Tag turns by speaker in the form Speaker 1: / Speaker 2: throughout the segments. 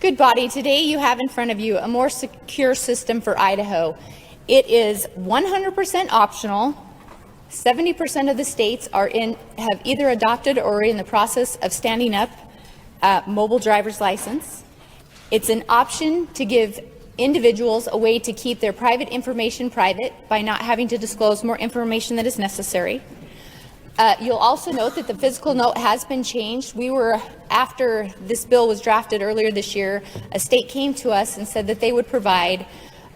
Speaker 1: Good body, today you have in front of you a more secure system for Idaho. It is 100% optional. 70% of the states have either adopted or are in the process of standing up a mobile driver's license. It's an option to give individuals a way to keep their private information private by not having to disclose more information that is necessary. You'll also note that the physical note has been changed. After this bill was drafted earlier this year, a state came to us and said that they would provide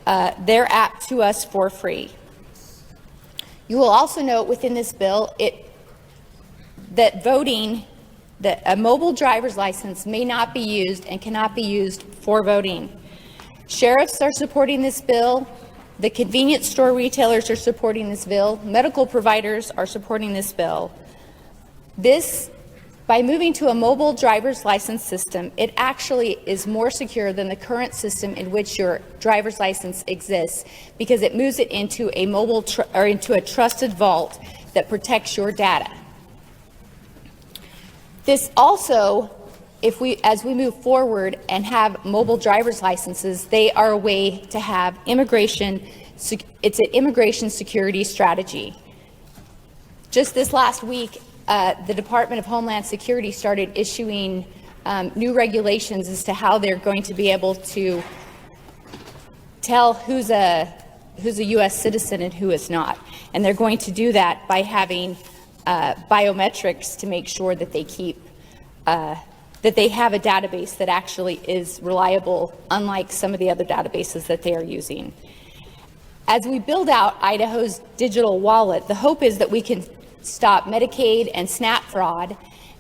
Speaker 1: their app to us for free. You will also note within this bill that a mobile driver's license may not be used and cannot be used for voting. Sheriffs are supporting this bill. The convenience store retailers are supporting this bill. Medical providers are supporting this bill. By moving to a mobile driver's license system, it actually is more secure than the current system in which your driver's license exists, because it moves it into a into a trusted vault that protects your data. This also, as we move forward and have mobile driver's licenses, they are a way to have it's an immigration security strategy. Just this last week, the Department of Homeland Security started issuing new regulations as to how they're going to be able to tell who's a U.S. citizen and who is not. And they're going to do that by having biometrics to make sure that they keep that they have a database that actually is reliable, unlike some of the other databases that they are using. As we build out Idaho's digital wallet, the hope is that we can stop Medicaid and SNAP fraud,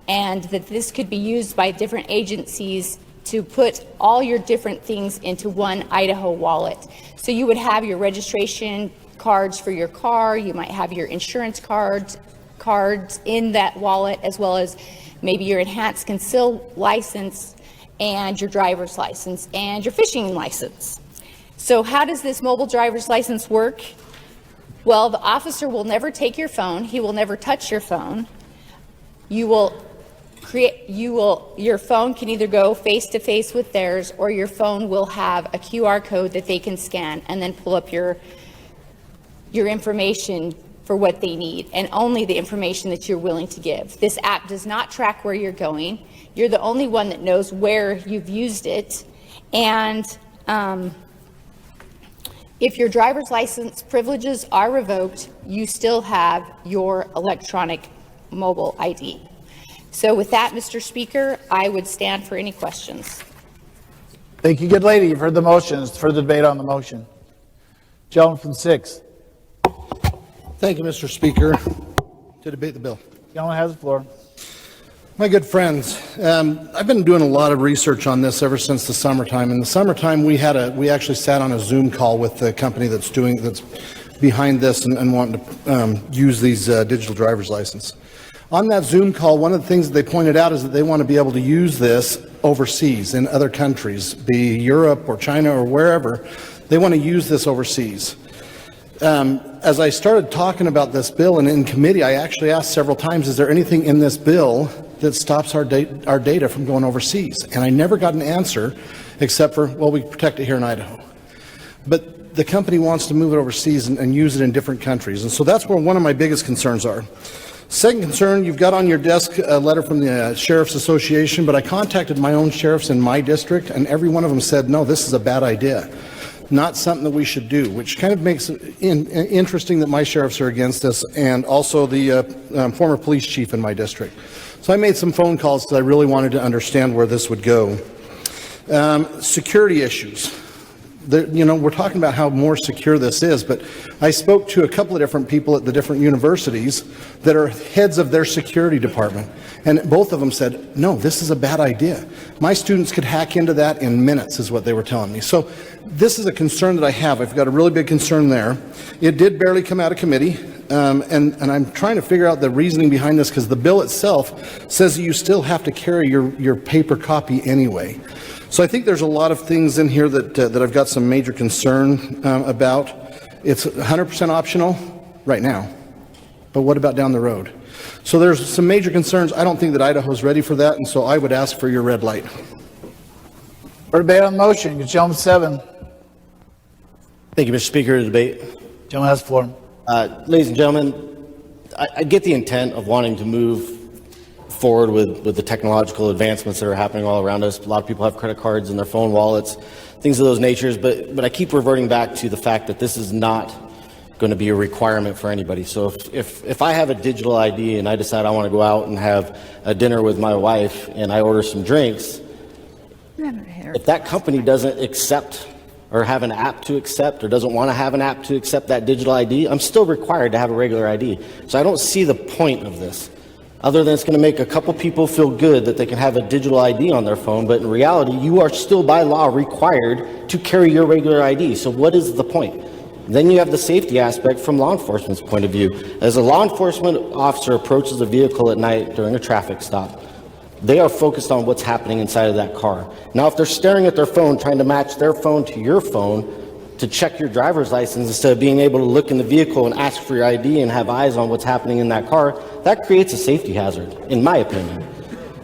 Speaker 1: and that this could be used by different agencies to put all your different things into one Idaho wallet. So you would have your registration cards for your car, you might have your insurance cards in that wallet, as well as maybe your enhanced conceal license and your driver's license and your fishing license. So how does this mobile driver's license work? Well, the officer will never take your phone. He will never touch your phone. Your phone can either go face to face with theirs, or your phone will have a QR code that they can scan and then pull up your information for what they need, and only the information that you're willing to give. This app does not track where you're going. You're the only one that knows where you've used it. And if your driver's license privileges are revoked, you still have your electronic mobile ID. So with that, Mr. Speaker, I would stand for any questions.
Speaker 2: Thank you, good lady. You've heard the motions. Further debate on the motion. Gentleman from 6.
Speaker 3: Thank you, Mr. Speaker. To debate the bill.
Speaker 2: Gentleman has the floor.
Speaker 3: My good friends, I've been doing a lot of research on this ever since the summertime. In the summertime, we actually sat on a Zoom call with the company that's behind this and wanting to use these digital driver's license. On that Zoom call, one of the things that they pointed out is that they want to be able to use this overseas in other countries, be Europe or China or wherever. They want to use this overseas. As I started talking about this bill and in committee, I actually asked several times, is there anything in this bill that stops our data from going overseas? And I never got an answer except for, well, we protect it here in Idaho. But the company wants to move it overseas and use it in different countries. And so that's where one of my biggest concerns are. Second concern, you've got on your desk a letter from the Sheriff's Association, but I contacted my own sheriffs in my district, and every one of them said, no, this is a bad idea. Not something that we should do, which kind of makes it interesting that my sheriffs are against this, and also the former police chief in my district. So I made some phone calls because I really wanted to understand where this would go. Security issues. We're talking about how more secure this is, but I spoke to a couple of different people at the different universities that are heads of their security department, and both of them said, no, this is a bad idea. My students could hack into that in minutes, is what they were telling me. So this is a concern that I have. I've got a really big concern there. It did barely come out of committee, and I'm trying to figure out the reasoning behind this, because the bill itself says that you still have to carry your paper copy anyway. So I think there's a lot of things in here that I've got some major concern about. It's 100% optional right now, but what about down the road? So there's some major concerns. I don't think that Idaho's ready for that, and so I would ask for your red light.
Speaker 2: For debate on the motion, gentleman 7.
Speaker 4: Thank you, Mr. Speaker. The debate.
Speaker 2: Gentleman has the floor.
Speaker 4: Ladies and gentlemen, I get the intent of wanting to move forward with the technological advancements that are happening all around us. A lot of people have credit cards in their phone wallets, things of those natures, but I keep reverting back to the fact that this is not going to be a requirement for anybody. So if I have a digital ID and I decide I want to go out and have a dinner with my wife and I order some drinks, if that company doesn't accept or have an app to accept or doesn't want to have an app to accept that digital ID, I'm still required to have a regular ID. So I don't see the point of this, other than it's going to make a couple people feel good that they can have a digital ID on their phone, but in reality, you are still by law required to carry your regular ID. So what is the point? Then you have the safety aspect from law enforcement's point of view. As a law enforcement officer approaches a vehicle at night during a traffic stop, they are focused on what's happening inside of that car. Now, if they're staring at their phone, trying to match their phone to your phone to check your driver's license instead of being able to look in the vehicle and ask for your ID and have eyes on what's happening in that car, that creates a safety hazard, in my opinion.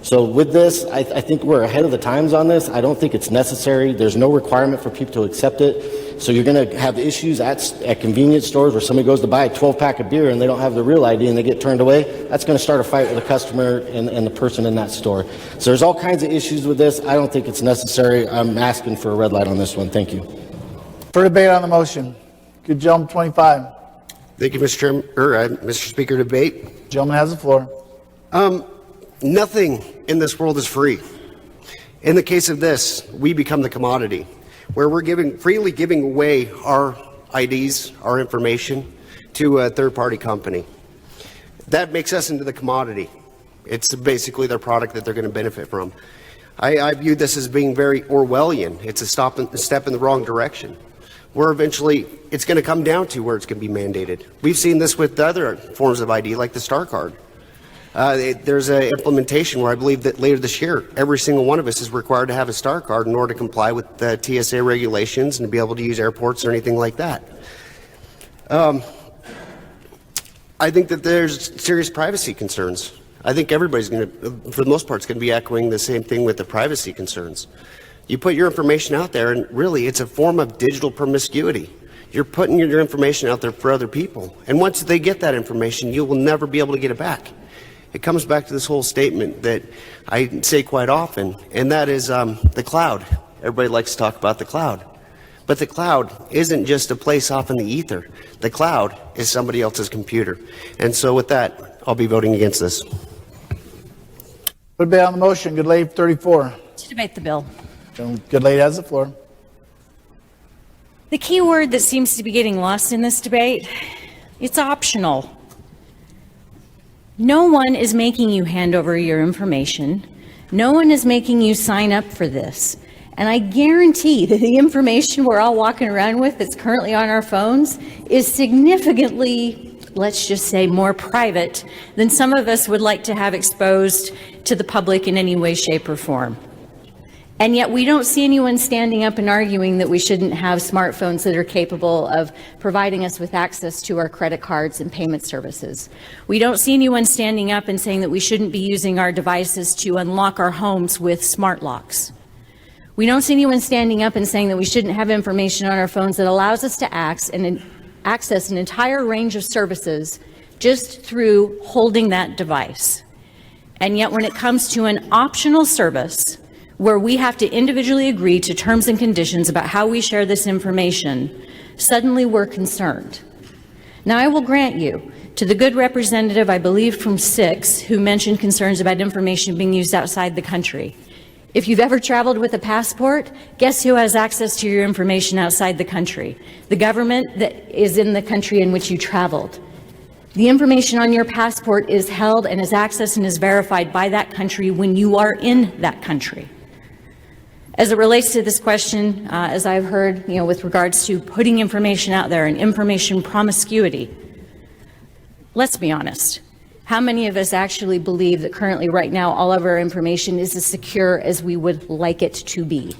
Speaker 4: So with this, I think we're ahead of the times on this. I don't think it's necessary. There's no requirement for people to accept it. So you're going to have issues at convenience stores where somebody goes to buy a 12-pack of beer and they don't have the real ID and they get turned away. That's going to start a fight with the customer and the person in that store. So there's all kinds of issues with this. I don't think it's necessary. I'm asking for a red light on this one. Thank you.
Speaker 2: For debate on the motion, good gentleman 25.
Speaker 5: Thank you, Mr. Chairman, Mr. Speaker. Debate.
Speaker 2: Gentleman has the floor.
Speaker 5: Nothing in this world is free. In the case of this, we become the commodity, where we're freely giving away our IDs, our information, to a third-party company. That makes us into the commodity. It's basically their product that they're going to benefit from. I view this as being very Orwellian. It's a step in the wrong direction. Where eventually it's going to come down to where it's going to be mandated. We've seen this with other forms of ID, like the Star Card. There's an implementation where I believe that later this year, every single one of us is required to have a Star Card in order to comply with the TSA regulations and to be able to use airports or anything like that. I think that there's serious privacy concerns. I think everybody's going to, for the most part, is going to be echoing the same thing with the privacy concerns. You put your information out there, and really, it's a form of digital promiscuity. You're putting your information out there for other people. And once they get that information, you will never be able to get it back. It comes back to this whole statement that I say quite often, and that is the cloud. Everybody likes to talk about the cloud. But the cloud isn't just a place off in the ether. The cloud is somebody else's computer. And so with that, I'll be voting against this.
Speaker 2: For debate on the motion, good lady 34.
Speaker 6: To debate the bill.
Speaker 2: Good lady has the floor.
Speaker 6: The key word that seems to be getting lost in this debate, it's optional. No one is making you hand over your information. No one is making you sign up for this. And I guarantee that the information we're all walking around with that's currently on our phones is significantly, let's just say, more private than some of us would like to have exposed to the public in any way, shape, or form. And yet we don't see anyone standing up and arguing that we shouldn't have smartphones that are capable of providing us with access to our credit cards and payment services. We don't see anyone standing up and saying that we shouldn't be using our devices to unlock our homes with smart locks. We don't see anyone standing up and saying that we shouldn't have information on our phones that allows us to access an entire range of services just through holding that device. And yet when it comes to an optional service where we have to individually agree to terms and conditions about how we share this information, suddenly we're concerned. Now, I will grant you, to the good representative, I believe from 6, who mentioned concerns about information being used outside the country. If you've ever traveled with a passport, guess who has access to your information outside the country? The government that is in the country in which you traveled. The information on your passport is held and is accessed and is verified by that country when you are in that country. As it relates to this question, as I've heard, with regards to putting information out there and information promiscuity, let's be honest. How many of us actually believe that currently, right now, all of our information is as secure as we would like it to be?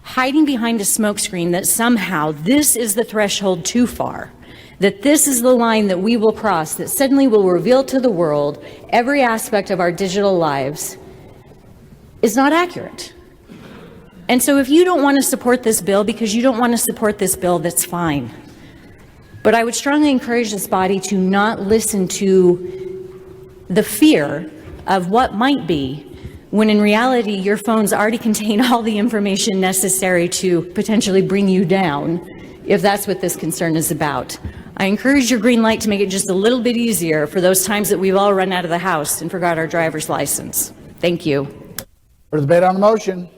Speaker 6: Hiding behind a smokescreen that somehow this is the threshold too far, that this is the line that we will cross, that suddenly will reveal to the world every aspect of our digital lives, is not accurate. And so if you don't want to support this bill because you don't want to support this bill, that's fine. But I would strongly encourage this body to not listen to the fear of what might be, when in reality your phones already contain all the information necessary to potentially bring you down, if that's what this concern is about. I encourage your green light to make it just a little bit easier for those times that we've all run out of the house and forgot our driver's license. Thank you.
Speaker 2: For the debate on the motion,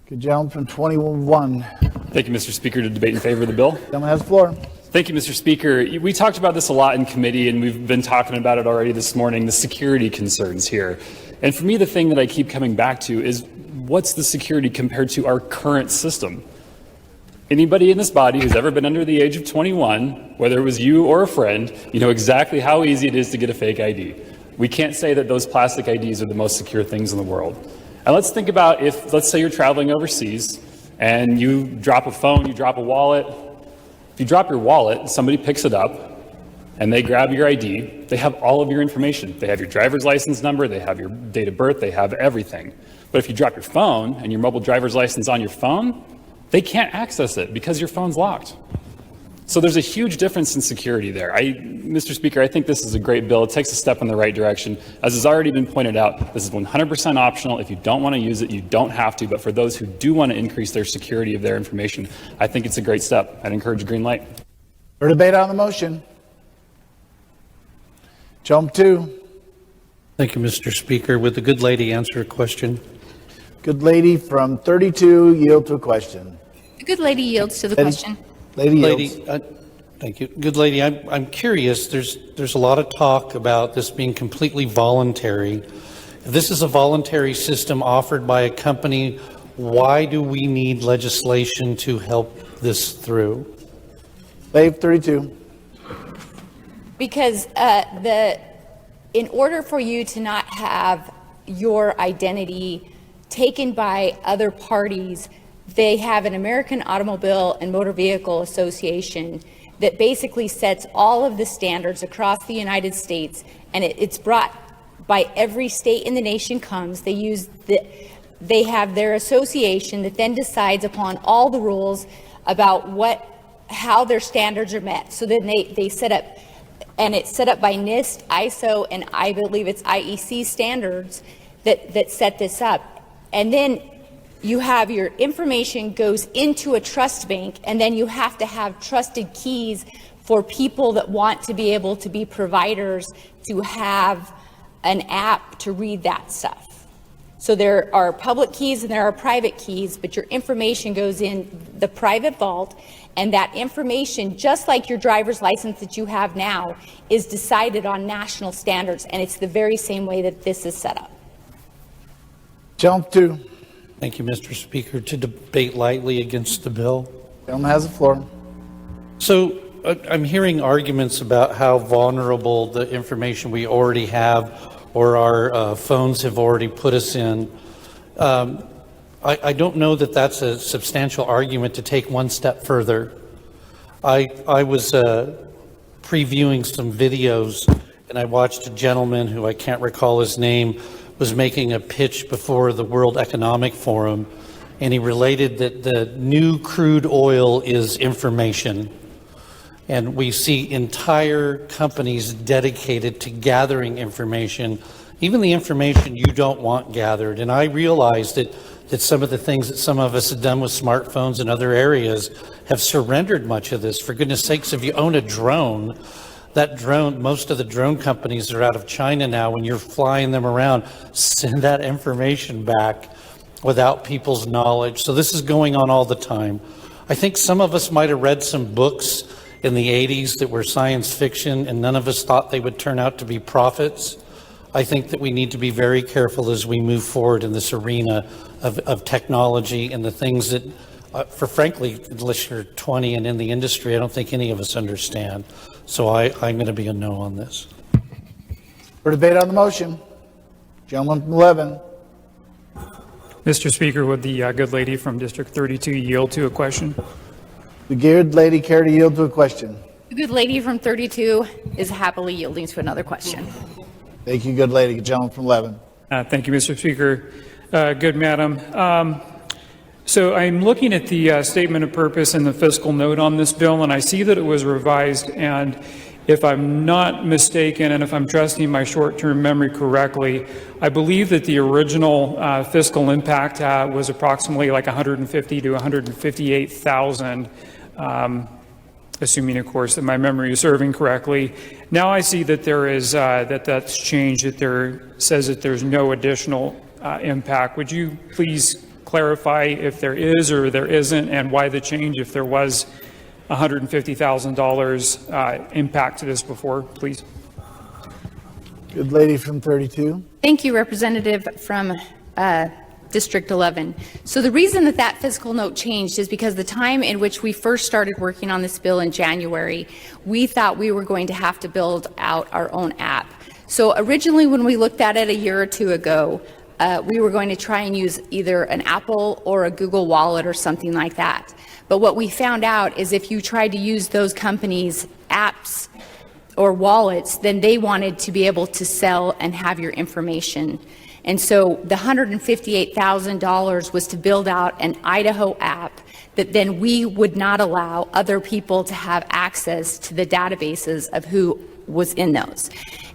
Speaker 2: good gentleman from 21.
Speaker 7: Thank you, Mr. Speaker, to debate in favor of the bill.
Speaker 2: Gentleman has the floor.
Speaker 7: Thank you, Mr. Speaker. We talked about this a lot in committee, and we've been talking about it already this morning, the security concerns here. And for me, the thing that I keep coming back to is, what's the security compared to our current system? Anybody in this body who's ever been under the age of 21, whether it was you or a friend, you know exactly how easy it is to get a fake ID. We can't say that those plastic IDs are the most secure things in the world. And let's think about if, let's say you're traveling overseas and you drop a phone, you drop a wallet. If you drop your wallet, somebody picks it up and they grab your ID, they have all of your information. They have your driver's license number, they have your date of birth, they have everything. But if you drop your phone and your mobile driver's license on your phone, they can't access it because your phone's locked. So there's a huge difference in security there. Mr. Speaker, I think this is a great bill. It takes a step in the right direction. As has already been pointed out, this is 100% optional. If you don't want to use it, you don't have to. But for those who do want to increase their security of their information, I think it's a great step. I'd encourage a green light.
Speaker 2: For debate on the motion, gentleman 2.
Speaker 8: Thank you, Mr. Speaker. Would the good lady answer a question?
Speaker 2: Good lady from 32 yield to a question.
Speaker 1: The good lady yields to the question.
Speaker 2: Lady yields.
Speaker 8: Lady, thank you. Good lady, I'm curious. There's a lot of talk about this being completely voluntary. If this is a voluntary system offered by a company, why do we need legislation to help this through?
Speaker 2: Lady 32.
Speaker 1: Because in order for you to not have your identity taken by other parties, they have an American Automobile and Motor Vehicle Association that basically sets all of the standards across the United States, and it's brought by every state in the nation comes. They have their association that then decides upon all the rules about how their standards are met. So then they set up, and it's set up by NIST, ISO, and I believe it's IEC standards that set this up. And then you have your information goes into a trust bank, and then you have to have trusted keys for people that want to be able to be providers to have an app to read that stuff. So there are public keys and there are private keys, but your information goes in the private vault, and that information, just like your driver's license that you have now, is decided on national standards, and it's the very same way that this is set up.
Speaker 2: Gentleman 2.
Speaker 8: Thank you, Mr. Speaker. To debate lightly against the bill.
Speaker 2: Gentleman has the floor.
Speaker 8: So I'm hearing arguments about how vulnerable the information we already have or our phones have already put us in. I don't know that that's a substantial argument to take one step further. I was previewing some videos, and I watched a gentleman who I can't recall his name was making a pitch before the World Economic Forum, and he related that the new crude oil is information. And we see entire companies dedicated to gathering information, even the information you don't want gathered. And I realized that some of the things that some of us have done with smartphones and other areas have surrendered much of this. For goodness sakes, if you own a drone, that drone, most of the drone companies are out of China now. When you're flying them around, send that information back without people's knowledge. So this is going on all the time. I think some of us might have read some books in the 80s that were science fiction, and none of us thought they would turn out to be prophets. I think that we need to be very careful as we move forward in this arena of technology and the things that, for frankly, unless you're 20 and in the industry, I don't think any of us understand. So I'm going to be a no on this.
Speaker 2: For debate on the motion, gentleman from 11.
Speaker 9: Mr. Speaker, would the good lady from District 32 yield to a question?
Speaker 2: The good lady care to yield to a question?
Speaker 1: The good lady from 32 is happily yielding to another question.
Speaker 2: Thank you, good lady. Gentleman from 11.
Speaker 9: Thank you, Mr. Speaker. Good madam. So I'm looking at the statement of purpose and the fiscal note on this bill, and I see that it was revised, and if I'm not mistaken, and if I'm trusting my short-term memory correctly, I believe that the original fiscal impact was approximately like 150 to 158,000, assuming, of course, that my memory is serving correctly. Now I see that there is that's changed. That there says that there's no additional impact. Would you please clarify if there is or there isn't, and why the change if there was $150,000 impact to this before, please?
Speaker 2: Good lady from 32.
Speaker 1: Thank you, Representative from District 11. So the reason that that fiscal note changed is because the time in which we first started working on this bill in January, we thought we were going to have to build out our own app. So originally, when we looked at it a year or two ago, we were going to try and use either an Apple or a Google Wallet or something like that. But what we found out is if you tried to use those companies' apps or wallets, then they wanted to be able to sell and have your information. And so the $158,000 was to build out an Idaho app that then we would not allow other people to have access to the databases of who was in those.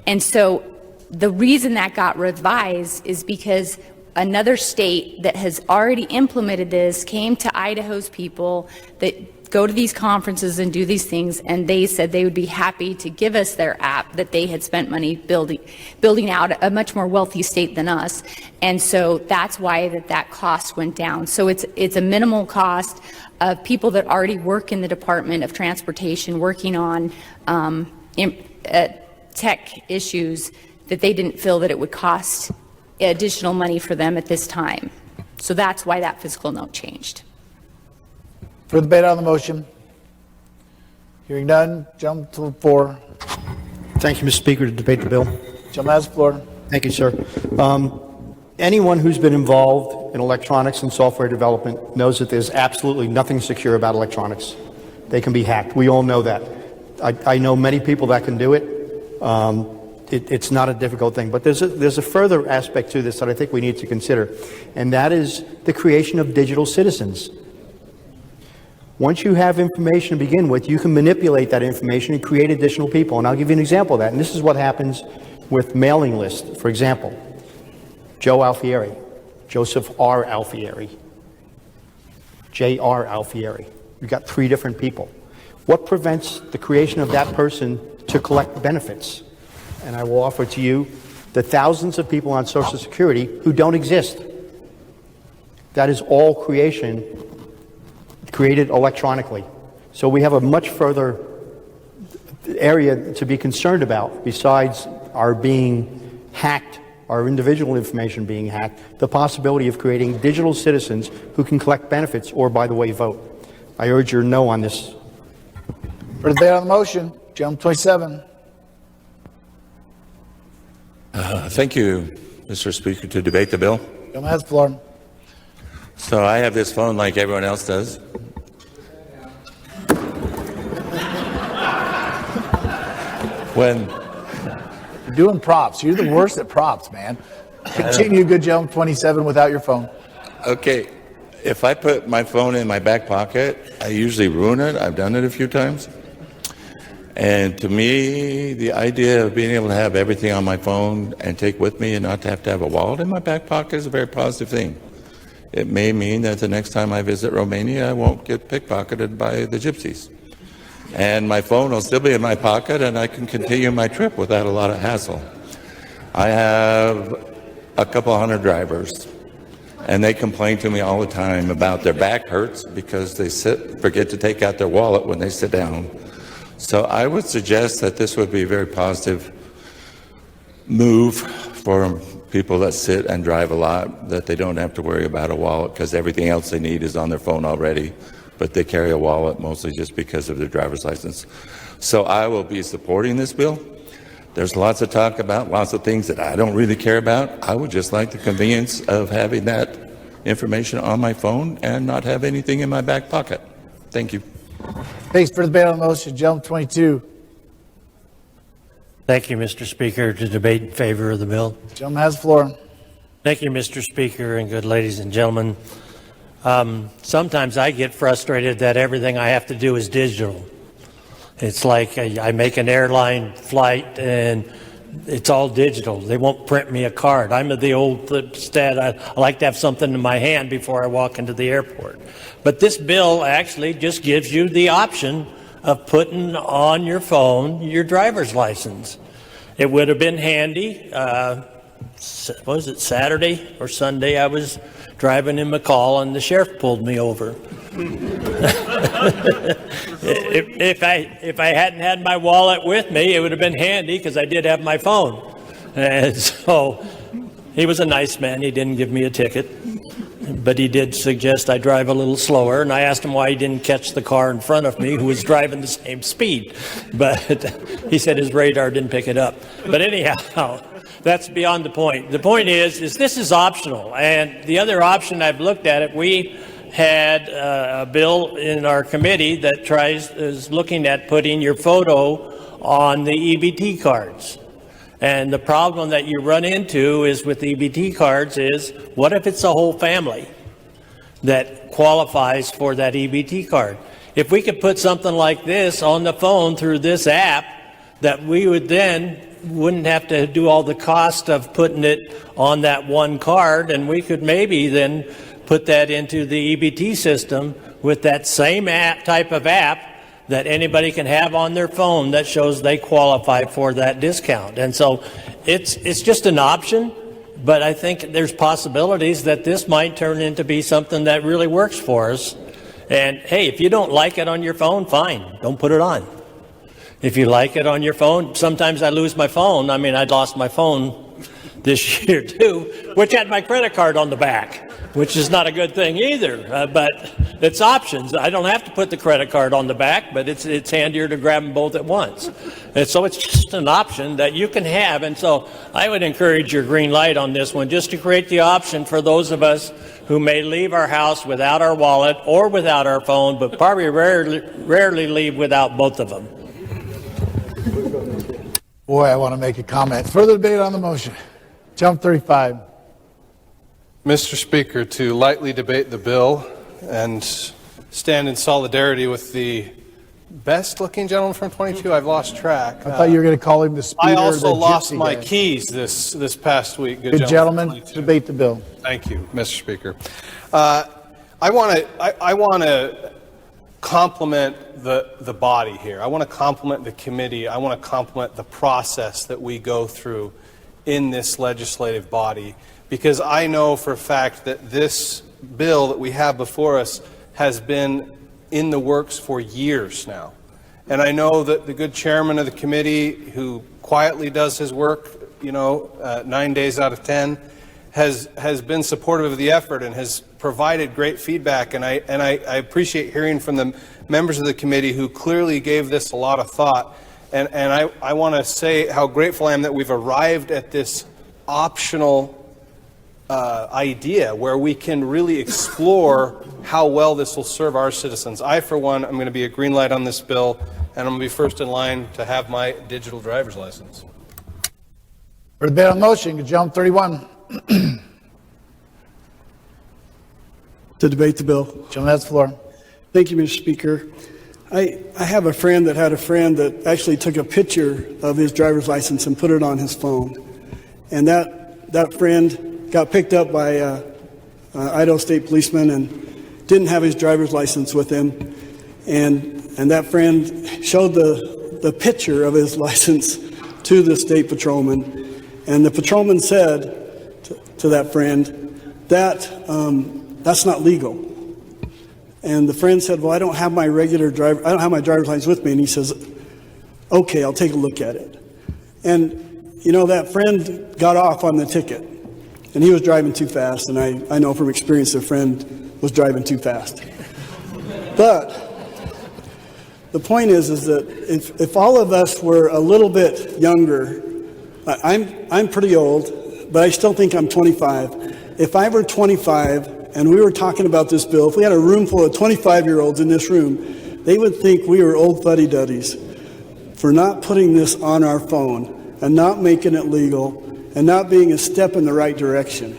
Speaker 1: And so the reason that got revised is because another state that has already implemented this came to Idaho's people that go to these conferences and do these things, and they said they would be happy to give us their app that they had spent money building out, a much more wealthy state than us. And so that's why that cost went down. So it's a minimal cost of people that already work in the Department of Transportation working on tech issues, that they didn't feel that it would cost additional money for them at this time. So that's why that fiscal note changed.
Speaker 2: For the debate on the motion. Hearing none, jump to the floor.
Speaker 10: Thank you, Mr. Speaker, to debate the bill.
Speaker 2: Gentleman has the floor.
Speaker 10: Thank you, sir. Anyone who's been involved in electronics and software development knows that there's absolutely nothing secure about electronics. They can be hacked. We all know that. I know many people that can do it. It's not a difficult thing. But there's a further aspect to this that I think we need to consider, and that is the creation of digital citizens. Once you have information to begin with, you can manipulate that information and create additional people. And I'll give you an example of that. And this is what happens with mailing lists. For example, Joe Alfieri, Joseph R. Alfieri, J.R. Alfieri. You've got 3 different people. What prevents the creation of that person to collect benefits? And I will offer to you the thousands of people on Social Security who don't exist. That is all created electronically. So we have a much further area to be concerned about besides our being hacked, our individual information being hacked, the possibility of creating digital citizens who can collect benefits or, by the way, vote. I urge your no on this.
Speaker 2: For the debate on the motion, Gentleman 27.
Speaker 11: Thank you, Mr. Speaker, to debate the bill.
Speaker 2: Gentleman has the floor.
Speaker 11: So I have this phone like everyone else does. When
Speaker 2: You're doing props. You're the worst at props, man. Continue, good gentleman 27, without your phone.
Speaker 11: Okay, if I put my phone in my back pocket, I usually ruin it. I've done it a few times. And to me, the idea of being able to have everything on my phone and take with me and not to have a wallet in my back pocket is a very positive thing. It may mean that the next time I visit Romania, I won't get pickpocketed by the gypsies. And my phone will still be in my pocket and I can continue my trip without a lot of hassle. I have a couple hundred drivers and they complain to me all the time about their back hurts because they forget to take out their wallet when they sit down. So I would suggest that this would be a very positive move for people that sit and drive a lot, that they don't have to worry about a wallet because everything else they need is on their phone already, but they carry a wallet mostly just because of their driver's license. So I will be supporting this bill. There's lots of talk about lots of things that I don't really care about. I would just like the convenience of having that information on my phone and not have anything in my back pocket. Thank you.
Speaker 2: Thanks for the debate on the motion. Gentleman 22.
Speaker 12: Thank you, Mr. Speaker, to debate in favor of the bill.
Speaker 2: Gentleman has the floor.
Speaker 12: Thank you, Mr. Speaker, and good ladies and gentlemen. Sometimes I get frustrated that everything I have to do is digital. It's like I make an airline flight and it's all digital. They won't print me a card. I'm of the old stat. I like to have something in my hand before I walk into the airport. But this bill actually just gives you the option of putting on your phone your driver's license. It would have been handy. Was it Saturday or Sunday? I was driving in McCall and the sheriff pulled me over. If I hadn't had my wallet with me, it would have been handy because I did have my phone. And so he was a nice man. He didn't give me a ticket, but he did suggest I drive a little slower. And I asked him why he didn't catch the car in front of me who was driving the same speed. But he said his radar didn't pick it up. But anyhow, that's beyond the point. The point is this is optional. And the other option I've looked at it, we had a bill in our committee that is looking at putting your photo on the EBT cards. And the problem that you run into is with EBT cards is, what if it's a whole family that qualifies for that EBT card? If we could put something like this on the phone through this app, that we wouldn't have to do all the cost of putting it on that one card, and we could maybe then put that into the EBT system with that same type of app that anybody can have on their phone that shows they qualify for that discount. And so it's just an option, but I think there's possibilities that this might turn into be something that really works for us. And hey, if you don't like it on your phone, fine, don't put it on. If you like it on your phone, sometimes I lose my phone. I mean, I lost my phone this year too, which had my credit card on the back, which is not a good thing either, but it's options. I don't have to put the credit card on the back, but it's handier to grab them both at once. And so it's just an option that you can have. And so I would encourage your green light on this one, just to create the option for those of us who may leave our house without our wallet or without our phone, but probably rarely leave without both of them.
Speaker 2: Boy, I want to make a comment. Further debate on the motion. Jump 35.
Speaker 13: Mr. Speaker, to lightly debate the bill and stand in solidarity with the best-looking gentleman from 22. I've lost track.
Speaker 2: I thought you were going to call him the speeder.
Speaker 13: I also
Speaker 2: the
Speaker 13: lost
Speaker 2: gypsy
Speaker 13: my
Speaker 2: guy.
Speaker 13: keys this past week.
Speaker 2: Good gentleman, debate the bill.
Speaker 13: Thank you, Mr. Speaker. I want to compliment the body here. I want to compliment the committee. I want to compliment the process that we go through in this legislative body, because I know for a fact that this bill that we have before us has been in the works for years now. And I know that the good chairman of the committee, who quietly does his work, 9 days out of 10, has been supportive of the effort and has provided great feedback. And I appreciate hearing from the members of the committee who clearly gave this a lot of thought. And I want to say how grateful I am that we've arrived at this optional idea where we can really explore how well this will serve our citizens. I, for one, am going to be a green light on this bill, and I'm going to be first in line to have my digital driver's license.
Speaker 2: For debate on the motion, Jump 31.
Speaker 14: To debate the bill.
Speaker 2: Gentleman has the floor.
Speaker 14: Thank you, Mr. Speaker. I have a friend that had a friend that actually took a picture of his driver's license and put it on his phone. And that friend got picked up by Idaho State policeman and didn't have his driver's license with him. And that friend showed the picture of his license to the state patrolman. And the patrolman said to that friend that that's not legal. And the friend said, well, I don't have my driver's license with me. And he says, okay, I'll take a look at it. And, that friend got off on the ticket. And he was driving too fast. And I know from experience the friend was driving too fast. But the point is that if all of us were a little bit younger, I'm pretty old, but I still think I'm 25. If I were 25 and we were talking about this bill, if we had a room full of 25-year-olds in this room, they would think we were old fuddy-duddies for not putting this on our phone and not making it legal and not being a step in the right direction.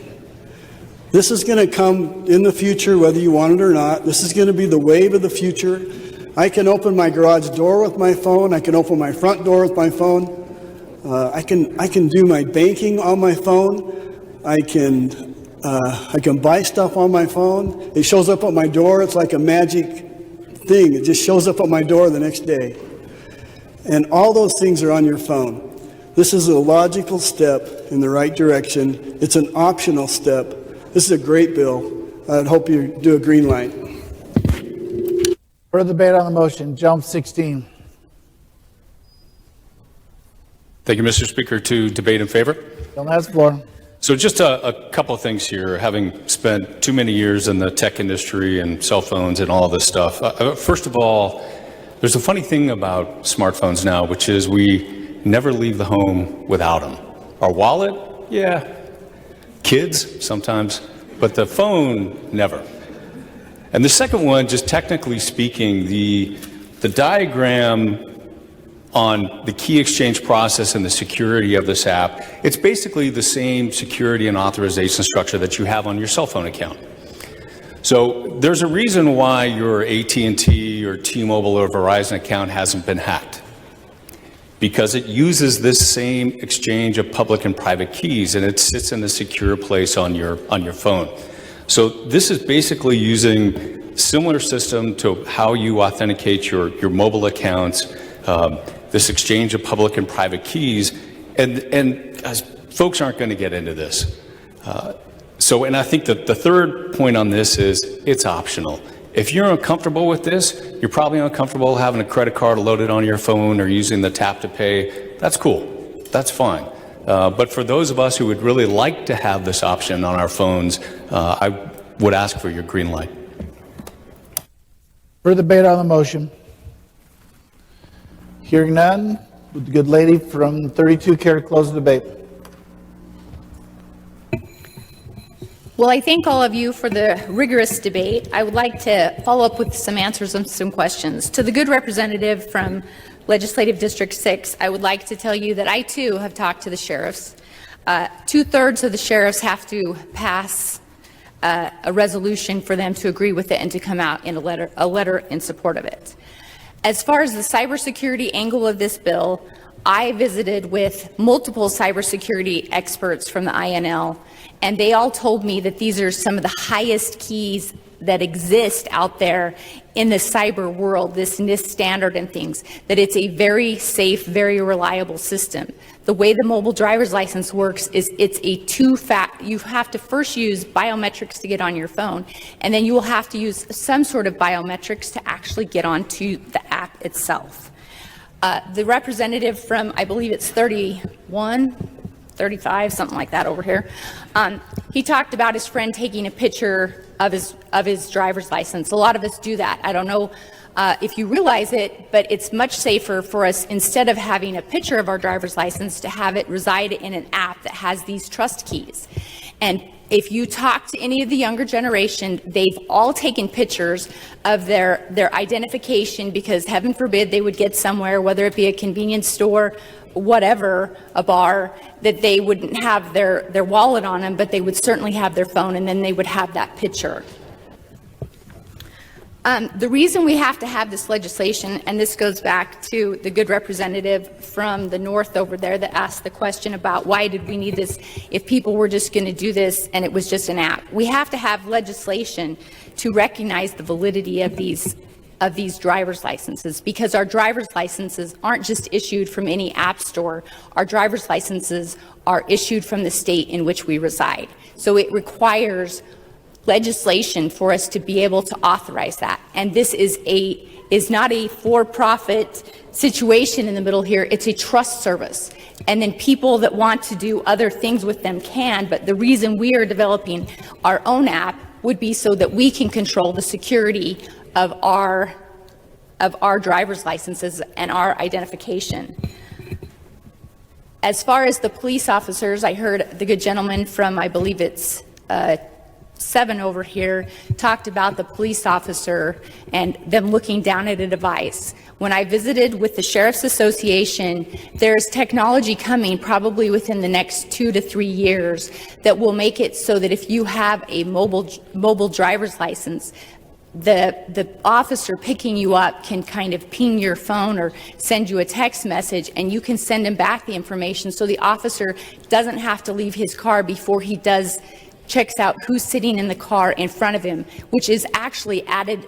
Speaker 14: This is going to come in the future, whether you want it or not. This is going to be the wave of the future. I can open my garage door with my phone. I can open my front door with my phone. I can do my banking on my phone. I can buy stuff on my phone. It shows up at my door. It's like a magic thing. It just shows up at my door the next day. And all those things are on your phone. This is a logical step in the right direction. It's an optional step. This is a great bill. I'd hope you do a green light.
Speaker 2: Further debate on the motion. Jump 16.
Speaker 15: Thank you, Mr. Speaker. To debate in favor.
Speaker 2: Gentleman has the floor.
Speaker 15: So just a couple of things here, having spent too many years in the tech industry and cell phones and all this stuff. First of all, there's a funny thing about smartphones now, which is we never leave the home without them. Our wallet, yeah. Kids, sometimes. But the phone, never. And the second one, just technically speaking, the diagram on the key exchange process and the security of this app, it's basically the same security and authorization structure that you have on your cell phone account. So there's a reason why your AT&T or T-Mobile or Verizon account hasn't been hacked, because it uses this same exchange of public and private keys, and it sits in a secure place on your phone. So this is basically using similar system to how you authenticate your mobile accounts, this exchange of public and private keys, and folks aren't going to get into this. And I think that the third point on this is it's optional. If you're uncomfortable with this, you're probably uncomfortable having a credit card loaded on your phone or using the tap to pay. That's cool. That's fine. But for those of us who would really like to have this option on our phones, I would ask for your green light.
Speaker 2: Further debate on the motion. Hearing none, would the good lady from 32 care to close the debate?
Speaker 1: Well, I thank all of you for the rigorous debate. I would like to follow up with some answers on some questions. To the good representative from Legislative District 6, I would like to tell you that I too have talked to the sheriffs. 2/3 of the sheriffs have to pass a resolution for them to agree with it and to come out in a letter in support of it. As far as the cybersecurity angle of this bill, I visited with multiple cybersecurity experts from the INL, and they all told me that these are some of the highest keys that exist out there in the cyber world, this NIST standard and things, that it's a very safe, very reliable system. The way the mobile driver's license works is it's a you have to first use biometrics to get on your phone, and then you will have to use some sort of biometrics to actually get onto the app itself. The representative from, I believe it's 31, 35, something like that over here, he talked about his friend taking a picture of his driver's license. A lot of us do that. I don't know if you realize it, but it's much safer for us, instead of having a picture of our driver's license, to have it reside in an app that has these trust keys. And if you talk to any of the younger generation, they've all taken pictures of their identification, because heaven forbid they would get somewhere, whether it be a convenience store, whatever, a bar, that they wouldn't have their wallet on them, but they would certainly have their phone, and then they would have that picture. The reason we have to have this legislation, and this goes back to the good representative from the north over there that asked the question about why did we need this if people were just going to do this and it was just an app. We have to have legislation to recognize the validity of these driver's licenses, because our driver's licenses aren't just issued from any app store. Our driver's licenses are issued from the state in which we reside. So it requires legislation for us to be able to authorize that. And this is not a for-profit situation in the middle here. It's a trust service. And then people that want to do other things with them can, but the reason we are developing our own app would be so that we can control the security of our driver's licenses and our identification. As far as the police officers, I heard the good gentleman from, I believe it's 7 over here talked about the police officer and them looking down at a device. When I visited with the Sheriff's Association, there's technology coming probably within the next 2 to 3 years that will make it so that if you have a mobile driver's license, the officer picking you up can kind of ping your phone or send you a text message, and you can send him back the information so the officer doesn't have to leave his car before he checks out who's sitting in the car in front of him, which is actually added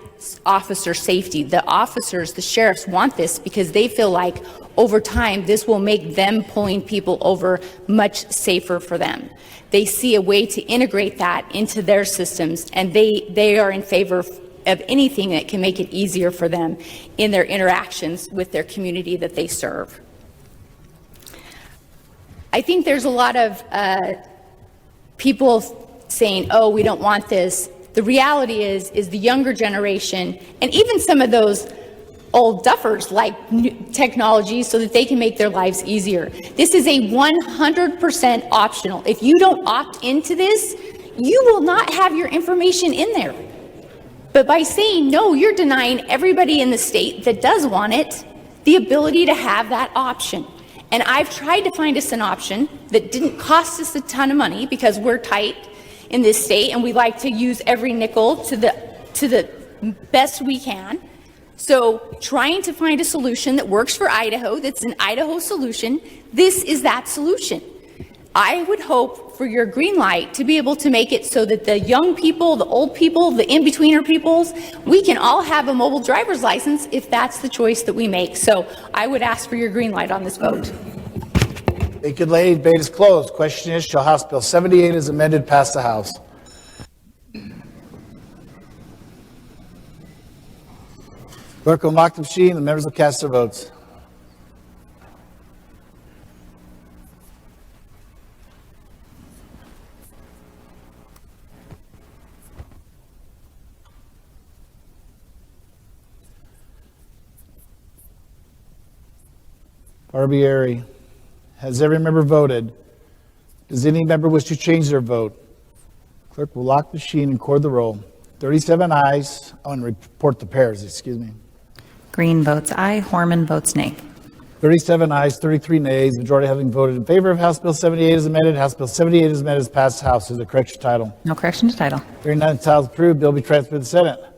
Speaker 1: officer safety. The officers, the sheriffs want this because they feel like over time this will make them pulling people over much safer for them. They see a way to integrate that into their systems, and they are in favor of anything that can make it easier for them in their interactions with their community that they serve. I think there's a lot of people saying, oh, we don't want this. The reality is the younger generation, and even some of those old duffers like technology so that they can make their lives easier. This is a 100% optional. If you don't opt into this, you will not have your information in there. But by saying no, you're denying everybody in the state that does want it the ability to have that option. And I've tried to find us an option that didn't cost us a ton of money because we're tight in this state and we like to use every nickel to the best we can. So trying to find a solution that works for Idaho, that's an Idaho solution, this is that solution. I would hope for your green light to be able to make it so that the young people, the old people, the in-betweener peoples, we can all have a mobile driver's license if that's the choice that we make. So I would ask for your green light on this vote.
Speaker 2: Thank you, lady. Debate is closed. Question is, shall House Bill 78 as amended pass the House? Clerk will unlock the machine. The members will cast their votes. Barbieri. Has every member voted? Does any member wish to change their vote? Clerk will lock the machine and record the roll. 37 ayes. Oh, and report the pairs, excuse me.
Speaker 16: Green votes aye. Horman votes nay.
Speaker 2: 37 ayes, 33 nays. Majority having voted in favor of House Bill 78 as amended. House Bill 78 as amended is passed the House. Is there correction to title?
Speaker 16: No correction to title.
Speaker 2: Hearing none, the title is approved. Bill be transferred to the Senate.